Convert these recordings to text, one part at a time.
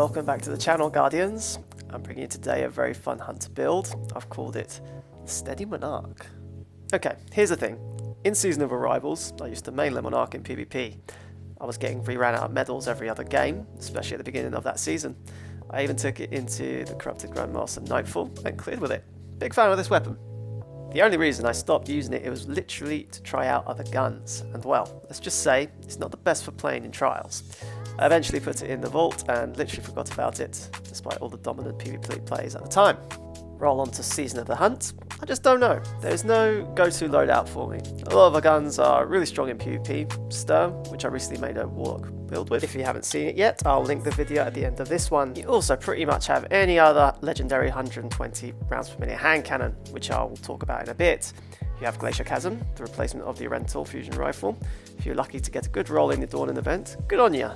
welcome back to the channel, Guardians. I'm bringing you today a very fun hunter build. I've called it Steady Monarque. Okay, here's the thing. In Season of Arrivals, I used to main Le Monarque in PvP. I was getting re-ran out of medals every other game, especially at the beginning of that season. I even took it into the Corrupted Grandmaster Nightfall and cleared with it. Big fan of this weapon. The only reason I stopped using it was literally to try out other guns, and well, let's just say it's not the best for playing in trials. I eventually put it in the vault and literally forgot about it, despite all the dominant PvP plays at the time. Roll on to Season of the Hunt. I just don't know. There's no go-to loadout for me. A lot of the guns are really strong in PvP. Sturm, which I recently made a Warlock build with. If you haven't seen it yet, I'll link the video at the end of this one. You also pretty much have any other legendary 120 rounds per minute hand cannon, which I'll talk about in a bit. You have Glacier Chasm, the replacement of the Oriental fusion rifle. If you're lucky to get a good roll in the Dawning event, good on ya.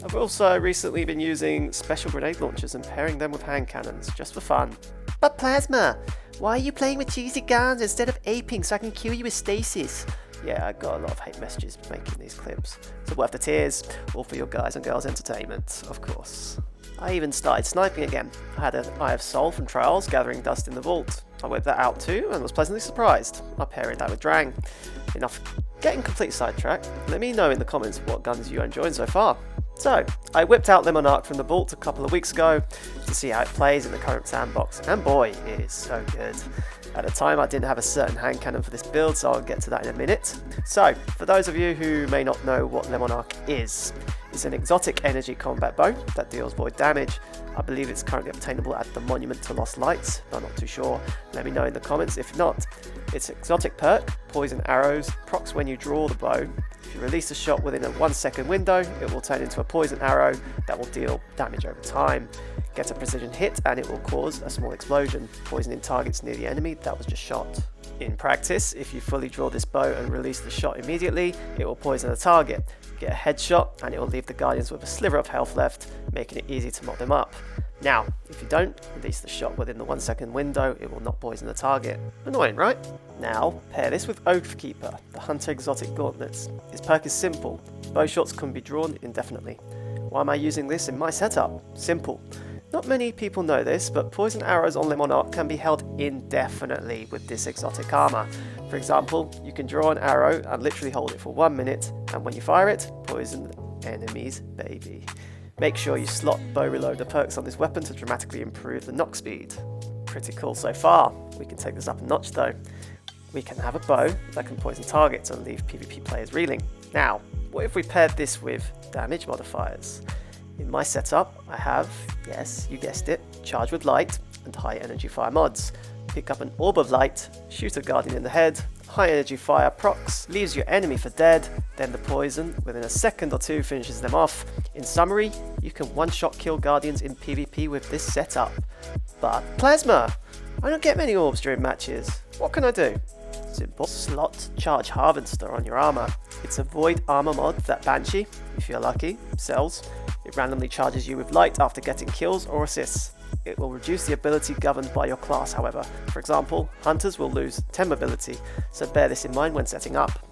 I've also recently been using special grenade launchers and pairing them with hand cannons, just for fun. But Plasma, why are you playing with cheesy guns instead of aping so I can kill you with Stasis? Yeah, I got a lot of hate messages making these clips. So worth the tears, all for your guys and girls entertainment, of course. I even started sniping again. I had an Eye of Soul from Trials gathering dust in the vault. I whipped that out too and was pleasantly surprised. I paired that with Drang. Enough getting completely sidetracked. Let me know in the comments what guns you are enjoying so far. So, I whipped out Le Monarque from the vault a couple of weeks ago to see how it plays in the current sandbox, and boy, it is so good. At the time I didn't have a certain hand cannon for this build, so I'll get to that in a minute. So, for those of you who may not know what Le Monarque is, it's an exotic energy combat bow that deals void damage. I believe it's currently obtainable at the Monument to Lost Lights, but I'm not too sure. Let me know in the comments if not. Its exotic perk, Poison Arrows, procs when you draw the bow. If you release a shot within a 1 second window, it will turn into a poison arrow that will deal damage over time. Get a precision hit and it will cause a small explosion, poisoning targets near the enemy that was just shot. In practice, if you fully draw this bow and release the shot immediately, it will poison the target. Get a headshot and it will leave the Guardians with a sliver of health left, making it easy to mop them up. Now, if you don't release the shot within the 1 second window, it will not poison the target. Annoying, right? Now, pair this with OATHKEEPER, the Hunter Exotic Gauntlets. Its perk is simple. Bow shots can be drawn indefinitely. Why am I using this in my setup? Simple. Not many people know this, but poison arrows on Le Monarque can be held indefinitely with this exotic armor. For example, you can draw an arrow and literally hold it for 1 minute, and when you fire it, poison enemies, baby. Make sure you slot bow reloader perks on this weapon to dramatically improve the knock speed. Pretty cool so far. We can take this up a notch though. We can have a bow that can poison targets and leave PvP players reeling. Now, what if we paired this with damage modifiers? In my setup, I have, yes, you guessed it, Charge with Light and High Energy Fire mods. Pick up an Orb of Light, shoot a Guardian in the head, High Energy Fire procs, leaves your enemy for dead, then the poison within a second or two finishes them off. In summary, you can one-shot kill Guardians in PvP with this setup. But Plasma! I don't get many orbs during matches. What can I do? Simple. Slot Charge Harvester on your armor. It's a void armor mod that Banshee, if you're lucky, sells. It randomly charges you with light after getting kills or assists. It will reduce the ability governed by your class, however. For example, Hunters will lose 10 mobility, so bear this in mind when setting up.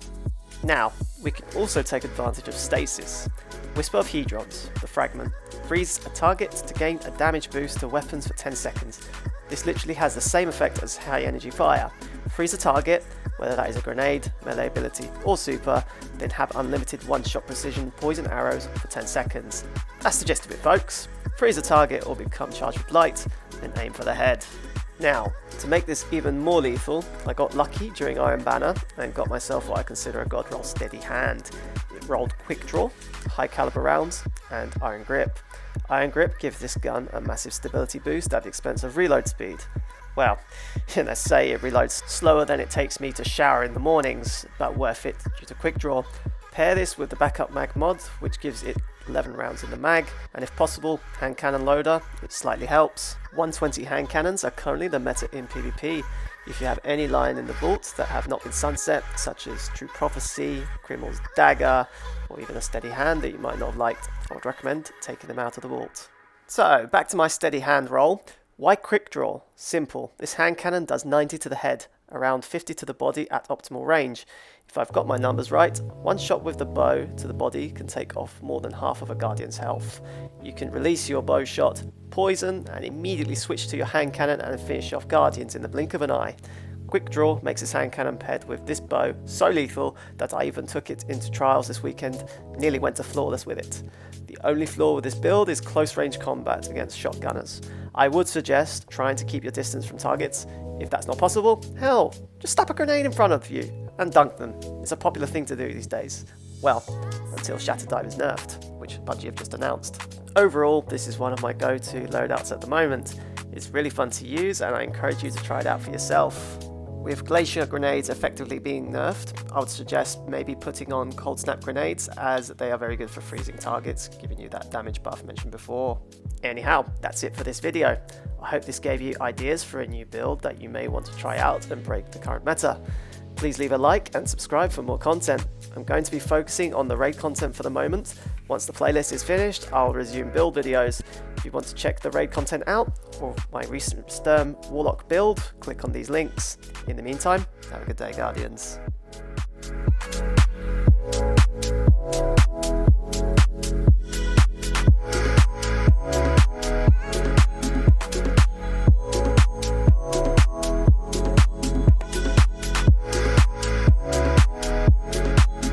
Now, we can also take advantage of Stasis. Whisper of Hedrons, the fragment, frees a target to gain a damage boost to weapons for 10 seconds. This literally has the same effect as High Energy Fire. Freeze a target, whether that is a grenade, melee ability or super, then have unlimited one-shot precision poison arrows for 10 seconds. That's the gist of it, folks. Freeze a target or become charged with light, then aim for the head. Now, to make this even more lethal, I got lucky during Iron Banner and got myself what I consider a god roll steady hand. It rolled quick draw, high caliber rounds, and Iron Grip. Iron Grip gives this gun a massive stability boost at the expense of reload speed. Well, let's say it reloads slower than it takes me to shower in the mornings, but worth it due to quick draw. Pair this with the backup mag mod, which gives it 11 rounds in the mag, and if possible, hand cannon loader, which slightly helps. 120 hand cannons are currently the meta in PvP. If you have any lying in the vault that have not been sunset, such as True Prophecy, Criminal's Dagger, or even a steady hand that you might not have liked, I would recommend taking them out of the vault. So, back to my steady hand roll. Why quick draw? Simple. This hand cannon does 90 to the head, around 50 to the body at optimal range. If I've got my numbers right, one shot with the bow to the body can take off more than half of a Guardian's health. You can release your bow shot, poison, and immediately switch to your hand cannon and finish off Guardians in the blink of an eye. Quick Draw makes this hand cannon paired with this bow so lethal that I even took it into trials this weekend, nearly went to flawless with it. The only flaw with this build is close range combat against shotgunners. I would suggest trying to keep your distance from targets. If that's not possible, hell, just slap a grenade in front of you and dunk them. It's a popular thing to do these days. Well, until Shattered Dive is nerfed, which Bungie have just announced. Overall, this is one of my go-to loadouts at the moment. It's really fun to use and I encourage you to try it out for yourself. With Glacier grenades effectively being nerfed, I would suggest maybe putting on Cold Snap grenades, as they are very good for freezing targets, giving you that damage buff mentioned before. Anyhow, that's it for this video. I hope this gave you ideas for a new build that you may want to try out and break the current meta. Please leave a like and subscribe for more content. I'm going to be focusing on the raid content for the moment. Once the playlist is finished, I'll resume build videos. If you want to check the raid content out, or my recent Sturm Warlock build, click on these links. In the meantime, have a good day, Guardians.